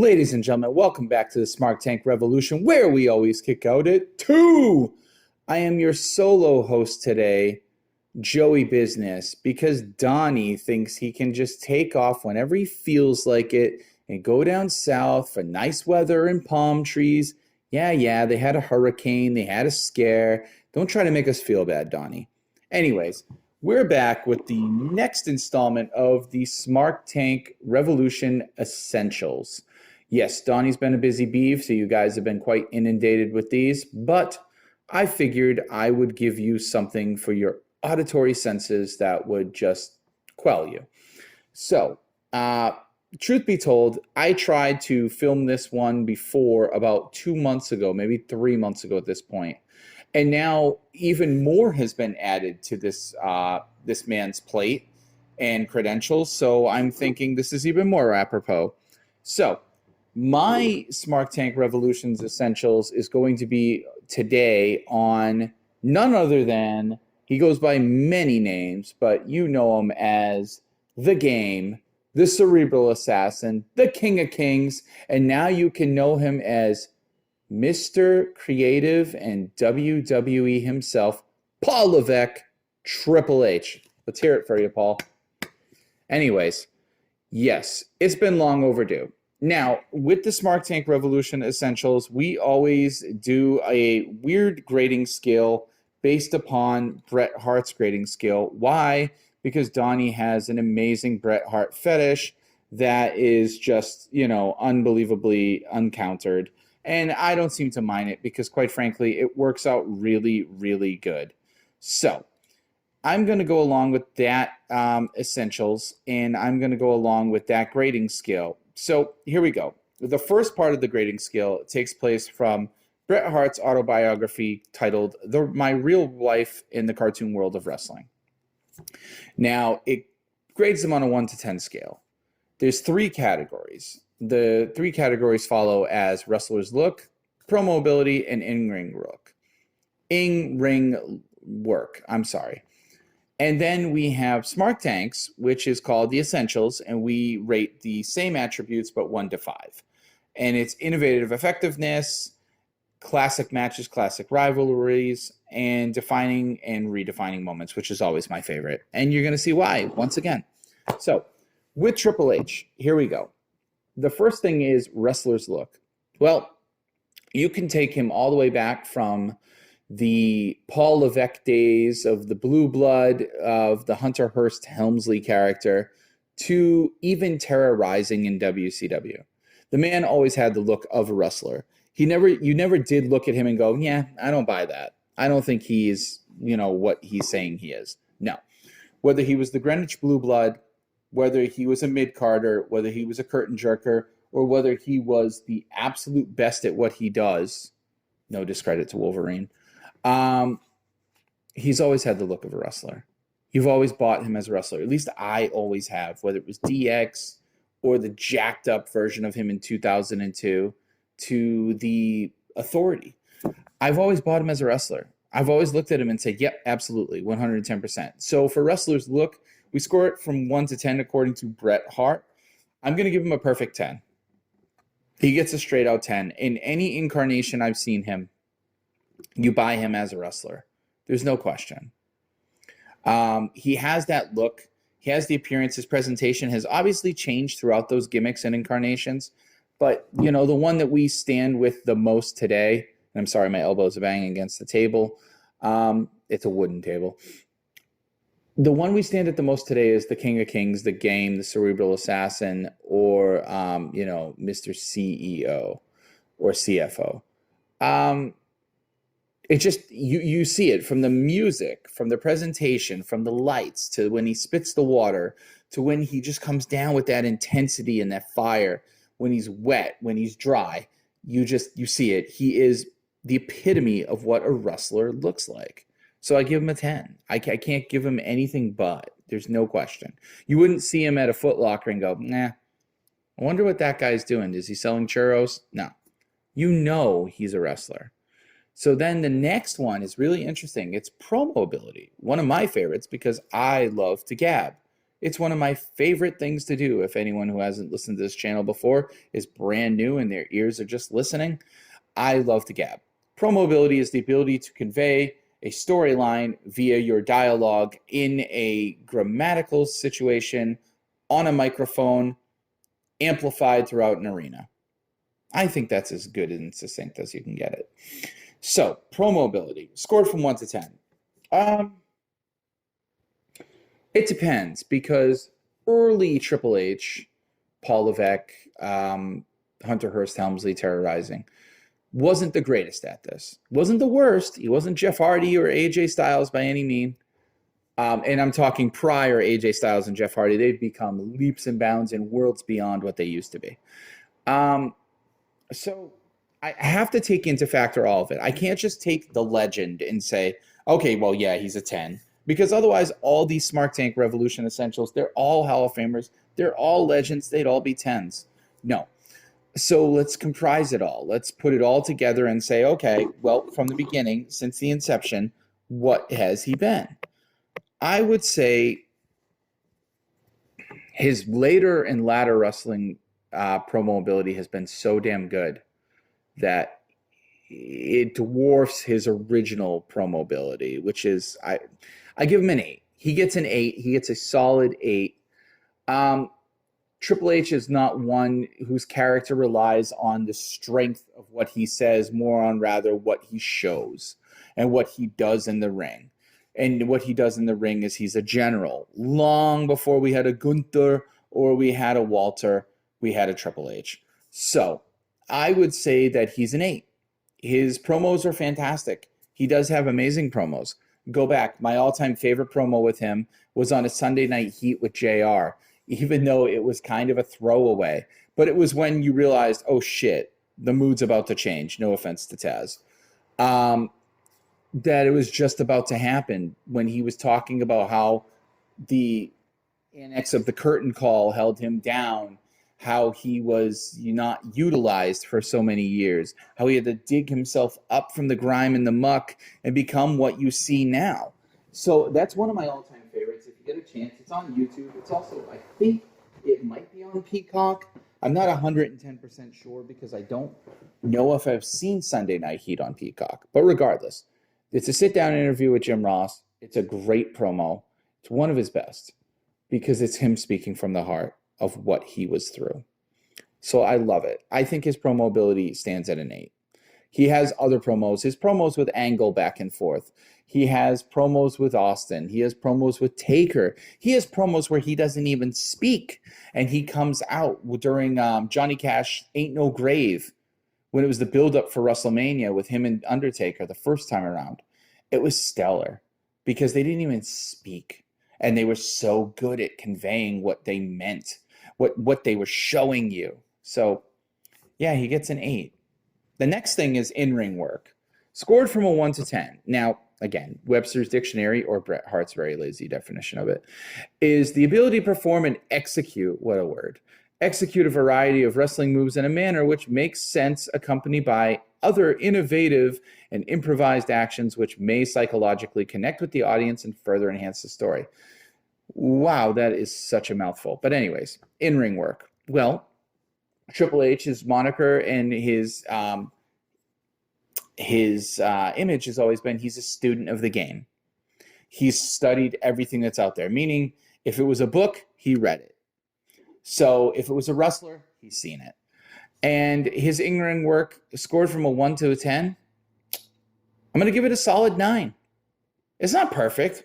Ladies and gentlemen, welcome back to the Smart Tank Revolution, where we always kick out at 2. I am your solo host today, Joey Business, because Donnie thinks he can just take off whenever he feels like it and go down south for nice weather and palm trees. Yeah, they had a hurricane, they had a scare. Don't try to make us feel bad, Donnie. Anyways, we're back with the next installment of the Smart Tank Revolution Essentials. Yes, Donnie's been a busy beef, so you guys have been quite inundated with these, but I figured I would give you something for your auditory senses that would just quell you. So, truth be told, I tried to film this one before about 2 months ago, maybe 3 months ago at this point. And now even more has been added to this this man's plate and credentials. So I'm thinking this is even more apropos. So my Smart Tank Revolutions Essentials is going to be today on none other than, he goes by many names, but you know him as The Game, the Cerebral Assassin, the King of Kings, and now you can know him as Mr. Creative and WWE himself, Paul Levesque, Triple H. Let's hear it for you, Paul. Anyways, yes, it's been long overdue. Now, with the Smart Tank Revolution Essentials, we always do a weird grading scale based upon Bret Hart's grading scale. Why? Because Donnie has an amazing Bret Hart fetish that is just, unbelievably uncountered. And I don't seem to mind it because, quite frankly, it works out really, really good. So I'm going to go along with that essentials, and I'm going to go along with that grading scale. So here we go. The first part of the grading scale takes place from Bret Hart's autobiography titled My Real Life in the Cartoon World of Wrestling. Now, it grades them on a 1 to 10 scale. There's 3 categories. The 3 categories follow as wrestler's look, promo ability, and in-ring work. And then we have Smart Tanks, which is called the Essentials, and we rate the same attributes but 1 to 5. And it's innovative effectiveness, classic matches, classic rivalries, and defining and redefining moments, which is always my favorite. And you're going to see why once again. So with Triple H, here we go. The first thing is wrestler's look. Well, you can take him all the way back from the Paul Levesque days of the Blue Blood, of the Hunter Hearst Helmsley character, to even Terra Rising in WCW. The man always had the look of a wrestler. You never did look at him and go, yeah, I don't buy that. I don't think he's, what he's saying he is. No. Whether he was the Greenwich Blue Blood, whether he was a mid-carder, whether he was a curtain jerker, or whether he was the absolute best at what he does, no discredit to Wolverine, he's always had the look of a wrestler. You've always bought him as a wrestler. At least I always have, whether it was DX or the jacked up version of him in 2002 to the Authority. I've always bought him as a wrestler. I've always looked at him and said, yep, absolutely, 110%. So for wrestler's look, we score it from 1 to 10 according to Bret Hart. I'm going to give him a perfect 10. He gets a straight out 10. In any incarnation I've seen him, you buy him as a wrestler. There's no question. He has that look. He has the appearance. His presentation has obviously changed throughout those gimmicks and incarnations. But, the one that we stand with the most today, and I'm sorry, my elbows are banging against the table. It's a wooden table. The one we stand at the most today is the King of Kings, the Game, the Cerebral Assassin, or, Mr. CEO or CFO. It just, you see it from the music, from the presentation, from the lights, to when he spits the water, to when he just comes down with that intensity and that fire, when he's wet, when he's dry. You see it. He is the epitome of what a wrestler looks like. So I give him a 10. I can't give him anything but. There's no question. You wouldn't see him at a Foot Locker and go, nah, I wonder what that guy's doing. Is he selling churros? No. He's a wrestler. So then the next one is really interesting. It's promo ability. One of my favorites because I love to gab. It's one of my favorite things to do. If anyone who hasn't listened to this channel before is brand new and their ears are just listening, I love to gab. Promo ability is the ability to convey a storyline via your dialogue in a grammatical situation on a microphone, amplified throughout an arena. I think that's as good and succinct as you can get it. So, promo ability, scored from 1 to 10. It depends, because early Triple H, Paul Levesque, Hunter Hearst Helmsley, Terrorizing, wasn't the greatest at this. Wasn't the worst. He wasn't Jeff Hardy or AJ Styles by any mean. And I'm talking prior AJ Styles and Jeff Hardy. They've become leaps and bounds and worlds beyond what they used to be. So I have to take into factor all of it. I can't just take the legend and say, okay, well, yeah, he's a 10. Because otherwise, all these Smart Tank Revolution Essentials, they're all Hall of Famers. They're all legends. They'd all be 10s. No. So let's comprise it all. Let's put it all together and say, okay, well, from the beginning, since the inception, what has he been? I would say his later and latter wrestling promo ability has been so damn good that it dwarfs his original promo ability, which is, I give him an 8. He gets an 8. He gets a solid 8. Triple H is not one whose character relies on the strength of what he says, more on rather what he shows and what he does in the ring. And what he does in the ring is he's a general. Long before we had a Gunther or we had a Walter, we had a Triple H. So I would say that he's an 8. His promos are fantastic. He does have amazing promos. Go back. My all-time favorite promo with him was on a Sunday Night Heat with JR, even though it was kind of a throwaway. But it was when you realized, oh, shit, the mood's about to change. No offense to Taz. That it was just about to happen when he was talking about how the annex of the curtain call held him down, how he was not utilized for so many years, how he had to dig himself up from the grime and the muck and become what you see now. So that's one of my all-time favorites. If you get a chance, it's on YouTube. It's also, I think it might be on Peacock. I'm not 110% sure because I don't know if I've seen Sunday Night Heat on Peacock. But regardless, it's a sit-down interview with Jim Ross. It's a great promo. It's one of his best because it's him speaking from the heart of what he was through. So I love it. I think his promo ability stands at an 8. He has other promos. His promos with Angle back and forth. He has promos with Austin. He has promos with Taker. He has promos where he doesn't even speak. And he comes out during Johnny Cash Ain't No Grave, when it was the build-up for WrestleMania with him and Undertaker the first time around. It was stellar because they didn't even speak. And they were so good at conveying what they meant, what they were showing you. So, yeah, he gets an 8. The next thing is in-ring work. Scored from a 1 to 10. Now, again, Webster's Dictionary, or Bret Hart's very lazy definition of it, is the ability to perform and execute, what a word, execute a variety of wrestling moves in a manner which makes sense, accompanied by other innovative and improvised actions which may psychologically connect with the audience and further enhance the story. Wow, that is such a mouthful. But anyways, in-ring work. Well, Triple H's moniker and his image has always been he's a student of the game. He's studied everything that's out there, meaning if it was a book, he read it. So if it was a wrestler, he's seen it. And his in-ring work scored from a 1 to a 10. I'm going to give it a solid 9. It's not perfect.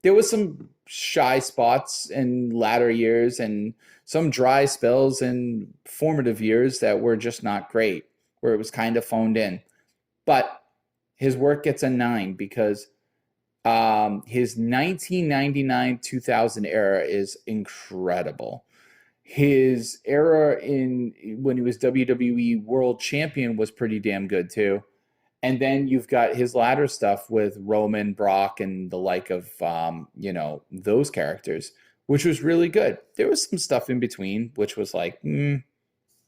There was some shy spots in latter years and some dry spells in formative years that were just not great, where it was kind of phoned in. But his work gets a 9 because his 1999-2000 era is incredible. His era when he was WWE World Champion was pretty damn good too. And then you've got his latter stuff with Roman, Brock, and the like of, those characters, which was really good. There was some stuff in between, which was like,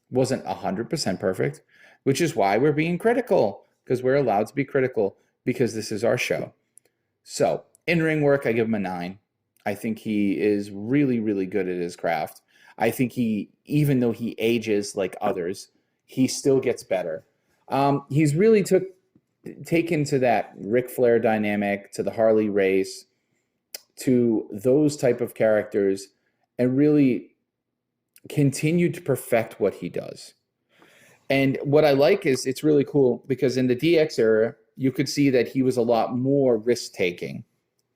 wasn't 100% perfect, which is why we're being critical, because we're allowed to be critical, because this is our show. So, in-ring work, I give him a 9. I think he is really, really good at his craft. I think even though he ages like others, he still gets better. He's really taken to that Ric Flair dynamic, to the Harley race, to those type of characters, and really continued to perfect what he does. And what I like is it's really cool because in the DX era, you could see that he was a lot more risk taking.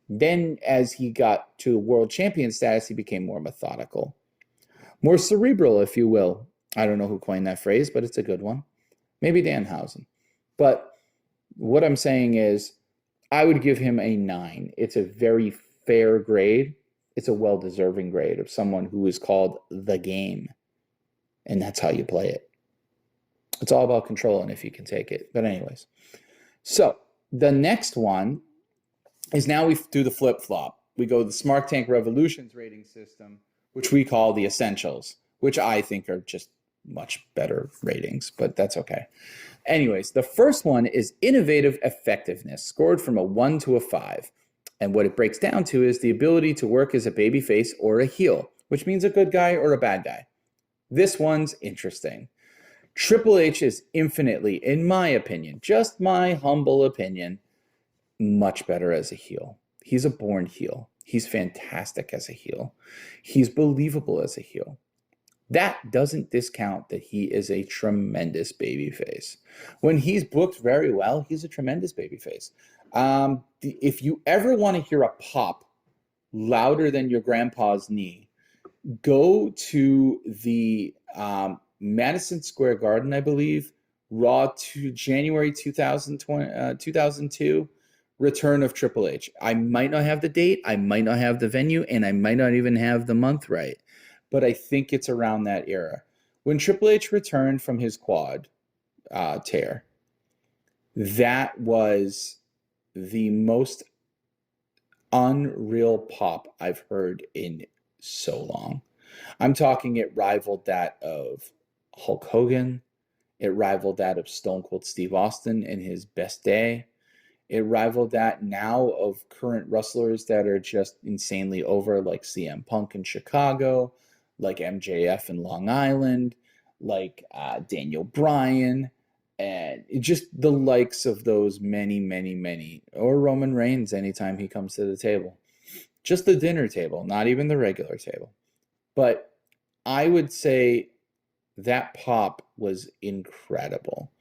Then, as he got to world champion status, he became more methodical, more cerebral, if you will. I don't know who coined that phrase, but it's a good one. Maybe Danhausen. But what I'm saying is, I would give him a 9. It's a very fair grade. It's a well-deserving grade of someone who is called the game. And that's how you play it. It's all about control and if you can take it. But anyways. So the next one is now we do the flip-flop. We go to the Smart Tank Revolutions rating system, which we call the Essentials, which I think are just much better ratings, but that's okay. Anyways, the first one is innovative effectiveness, scored from a 1 to a 5. And what it breaks down to is the ability to work as a babyface or a heel, which means a good guy or a bad guy. This one's interesting. Triple H is infinitely, in my opinion, just my humble opinion, much better as a heel. He's a born heel. He's fantastic as a heel. He's believable as a heel. That doesn't discount that he is a tremendous babyface. When he's booked very well, he's a tremendous babyface. If you ever want to hear a pop louder than your grandpa's knee, go to the Madison Square Garden, I believe, Raw to January 2002, return of Triple H. I might not have the date, I might not have the venue, and I might not even have the month right, but I think it's around that era. When Triple H returned from his quad tear, that was the most unreal pop I've heard in so long. I'm talking it rivaled that of Hulk Hogan. It rivaled that of Stone Cold Steve Austin in his best day. It rivaled that now of current wrestlers that are just insanely over, like CM Punk in Chicago, like MJF in Long Island, like Daniel Bryan, and just the likes of those many, many, many, or Roman Reigns anytime he comes to the table. Just the dinner table, not even the regular table. But I would say that pop was incredible.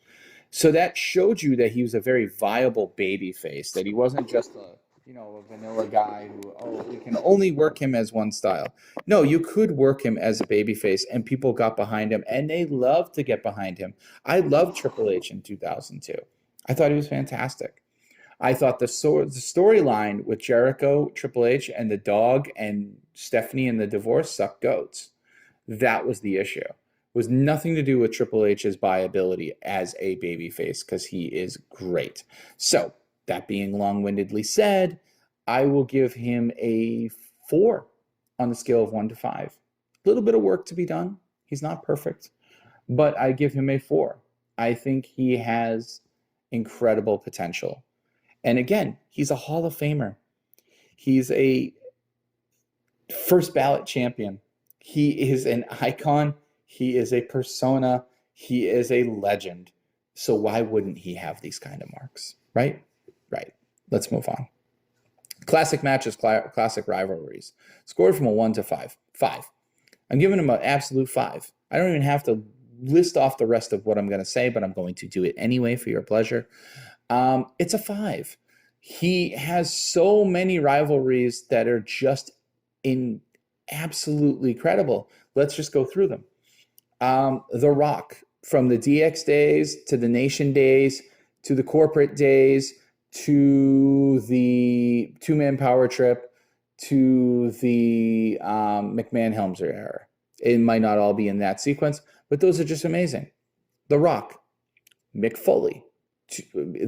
So that showed you that he was a very viable baby face, that he wasn't just a vanilla guy who, we can only work him as one style. No, you could work him as a baby face, and people got behind him, and they loved to get behind him. I loved Triple H in 2002. I thought he was fantastic. I thought the storyline with Jericho, Triple H, and the dog, and Stephanie and the divorce sucked goats. That was the issue. It was nothing to do with Triple H's viability as a babyface, because he is great. So, that being long-windedly said, I will give him a 4 on the scale of 1 to 5. A little bit of work to be done. He's not perfect, but I give him a 4. I think he has incredible potential. And again, he's a Hall of Famer. He's a first ballot champion. He is an icon. He is a persona. He is a legend. So why wouldn't he have these kind of marks, right? Right. Let's move on. Classic matches, classic rivalries. Scored from a 1 to 5. 5. I'm giving him an absolute 5. I don't even have to list off the rest of what I'm going to say, but I'm going to do it anyway for your pleasure. It's a 5. He has so many rivalries that are just absolutely credible. Let's just go through them. The Rock, from the DX days to the Nation days to the corporate days to the two-man power trip to the McMahon-Helmsley era. It might not all be in that sequence, but those are just amazing. The Rock, Mick Foley,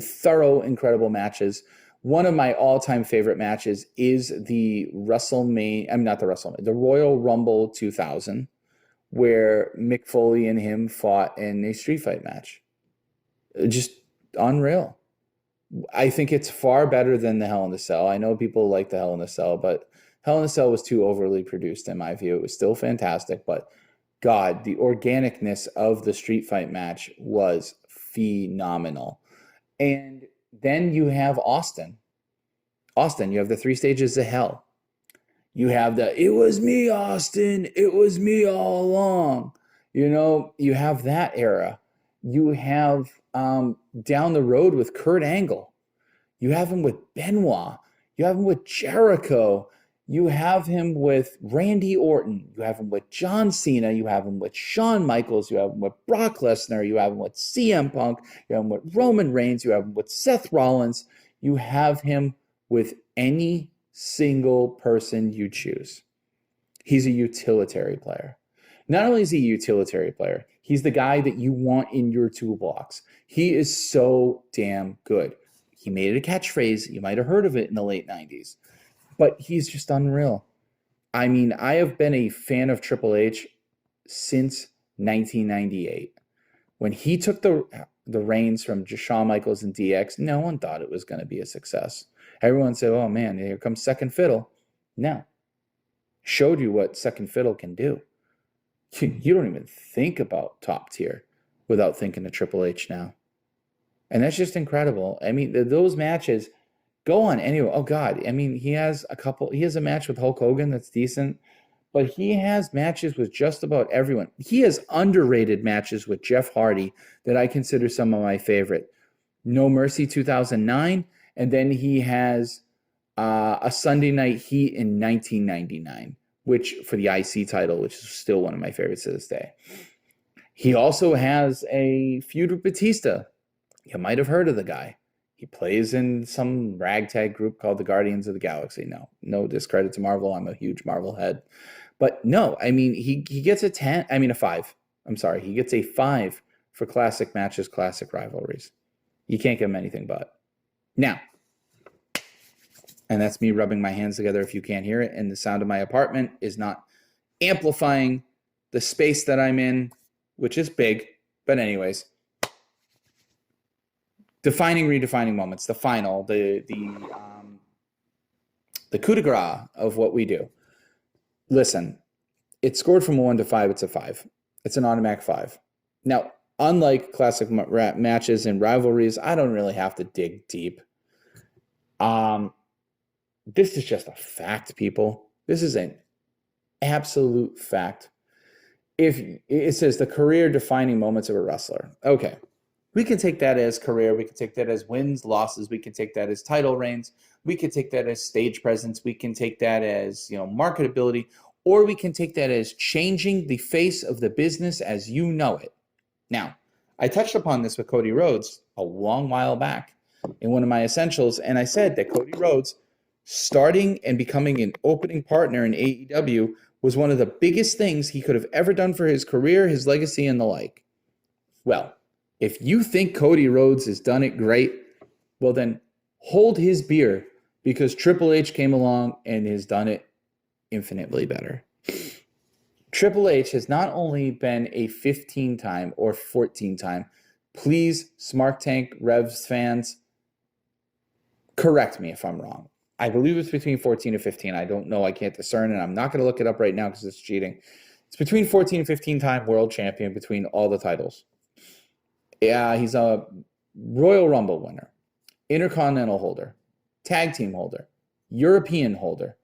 thorough, incredible matches. One of my all-time favorite matches is the Royal Rumble 2000, where Mick Foley and him fought in a street fight match. Just unreal. I think it's far better than the Hell in a Cell. I know people like the Hell in a Cell, but Hell in a Cell was too overly produced in my view. It was still fantastic, but God, the organicness of the street fight match was phenomenal. And then you have Austin. You have the 3 stages of hell. You have it was me, Austin. It was me all along. You have that era. You have down the road with Kurt Angle. You have him with Benoit. You have him with Jericho. You have him with Randy Orton. You have him with John Cena. You have him with Shawn Michaels. You have him with Brock Lesnar. You have him with CM Punk. You have him with Roman Reigns. You have him with Seth Rollins. You have him with any single person you choose. He's a utilitarian player. Not only is he a utilitarian player, he's the guy that you want in your toolbox. He is so damn good. He made it a catchphrase. You might have heard of it in the late 90s. But he's just unreal. I mean, I have been a fan of Triple H since 1998. When he took the reins from Shawn Michaels and DX, no one thought it was going to be a success. Everyone said, oh man, here comes second fiddle. No. Showed you what second fiddle can do. You don't even think about top tier without thinking of Triple H now. And that's just incredible. I mean, those matches go on anyway. Oh God. I mean, he has a match with Hulk Hogan that's decent, but he has matches with just about everyone. He has underrated matches with Jeff Hardy that I consider some of my favorite. No Mercy 2009. And then he has a Sunday Night Heat in 1999, which for the IC title, which is still one of my favorites to this day. He also has a feud with Batista. You might have heard of the guy. He plays in some ragtag group called the Guardians of the Galaxy. No discredit to Marvel. I'm a huge Marvel head. But no, I mean, he gets a 5. I'm sorry. He gets a 5 for classic matches, classic rivalries. You can't give him anything but. Now, and that's me rubbing my hands together if you can't hear it, and the sound of my apartment is not amplifying the space that I'm in, which is big. But anyways, redefining moments, the final, the coup de grace of what we do. Listen, it's scored from a 1 to 5. It's a 5. It's an automatic 5. Now, unlike classic matches and rivalries, I don't really have to dig deep. This is just a fact, people. This is an absolute fact. If it says the career-defining moments of a wrestler, okay, we can take that as career. We can take that as wins, losses. We can take that as title reigns. We can take that as stage presence. We can take that as marketability, or we can take that as changing the face of the business as you know it. Now, I touched upon this with Cody Rhodes a long while back in one of my essentials, and I said that Cody Rhodes starting and becoming an opening partner in AEW was one of the biggest things he could have ever done for his career, his legacy, and the like. Well, if you think Cody Rhodes has done it great, well then hold his beer, because Triple H came along and has done it infinitely better. Triple H has not only been a 15-time or 14-time, please, Smart Tank Revs fans, correct me if I'm wrong. I believe it's between 14 and 15. I don't know. I can't discern, and I'm not going to look it up right now because it's cheating. It's between 14 and 15-time world champion between all the titles. Yeah, he's a Royal Rumble winner, Intercontinental holder, Tag Team holder, European holder.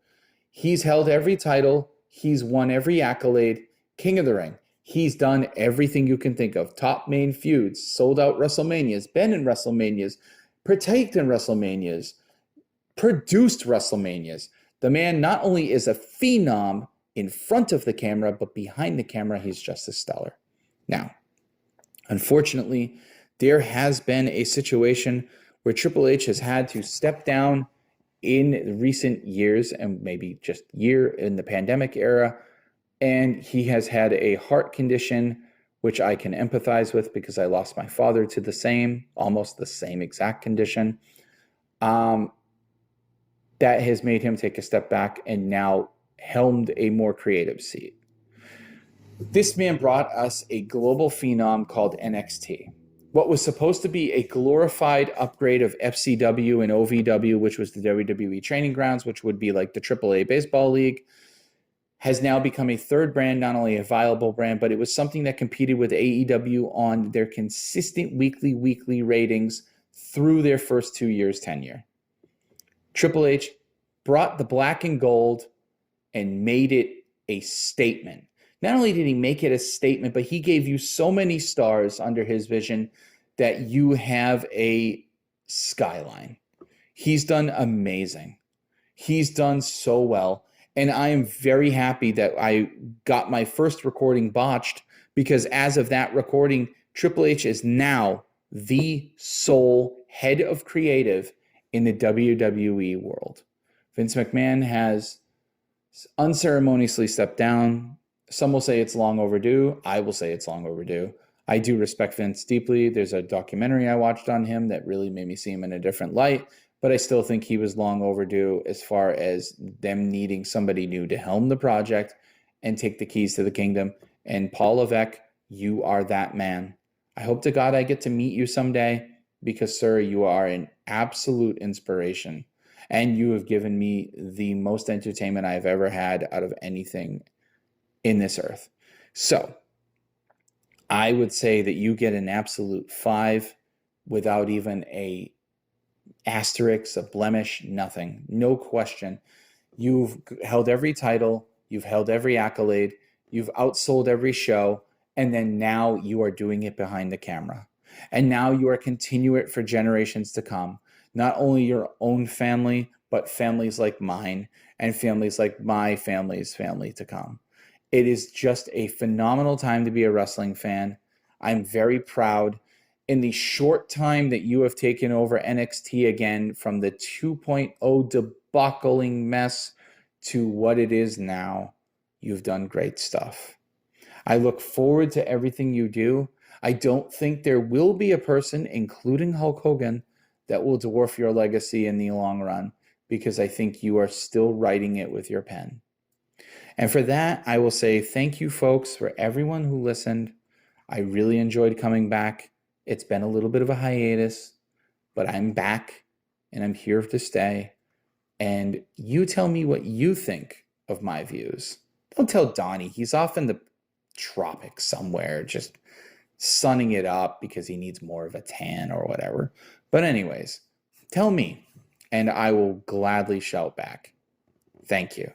He's held every title. He's won every accolade. King of the Ring. He's done everything you can think of. Top main feuds, sold out WrestleManias, been in WrestleManias, partaked in WrestleManias, produced WrestleManias. The man not only is a phenom in front of the camera, but behind the camera, he's just as stellar. Now, unfortunately, there has been a situation where Triple H has had to step down in recent years, and maybe just year in the pandemic era, and he has had a heart condition, which I can empathize with because I lost my father to almost the same exact condition. That has made him take a step back and now helmed a more creative seat. This man brought us a global phenom called NXT, what was supposed to be a glorified upgrade of FCW and OVW, which was the WWE Training Grounds, which would be like the AAA Baseball League, has now become a third brand, not only a viable brand, but it was something that competed with AEW on their consistent weekly ratings through their first 2 years' tenure. Triple H brought the black and gold and made it a statement. Not only did he make it a statement, but he gave you so many stars under his vision that you have a skyline. He's done amazing. He's done so well. And I am very happy that I got my first recording botched, because as of that recording, Triple H is now the sole head of creative in the WWE world. Vince McMahon has unceremoniously stepped down. Some will say it's long overdue. I will say it's long overdue. I do respect Vince deeply. There's a documentary I watched on him that really made me see him in a different light, but I still think he was long overdue as far as them needing somebody new to helm the project and take the keys to the kingdom. And Paul Levesque, you are that man. I hope to God I get to meet you someday, because, sir, you are an absolute inspiration. And you have given me the most entertainment I've ever had out of anything in this earth. So I would say that you get an absolute 5 without even a asterisk, a blemish, nothing. No question. You've held every title. You've held every accolade. You've outsold every show. And then now you are doing it behind the camera. And now you are continuing it for generations to come. Not only your own family, but families like mine and families like my family's family to come. It is just a phenomenal time to be a wrestling fan. I'm very proud. In the short time that you have taken over NXT again, from the 2.0 debacling mess to what it is now, you've done great stuff. I look forward to everything you do. I don't think there will be a person, including Hulk Hogan, that will dwarf your legacy in the long run, because I think you are still writing it with your pen. And for that, I will say thank you, folks, for everyone who listened. I really enjoyed coming back. It's been a little bit of a hiatus, but I'm back and I'm here to stay. And you tell me what you think of my views. Don't tell Donnie. He's off in the tropics somewhere, just sunning it up because he needs more of a tan or whatever. But anyways, tell me, and I will gladly shout back. Thank you.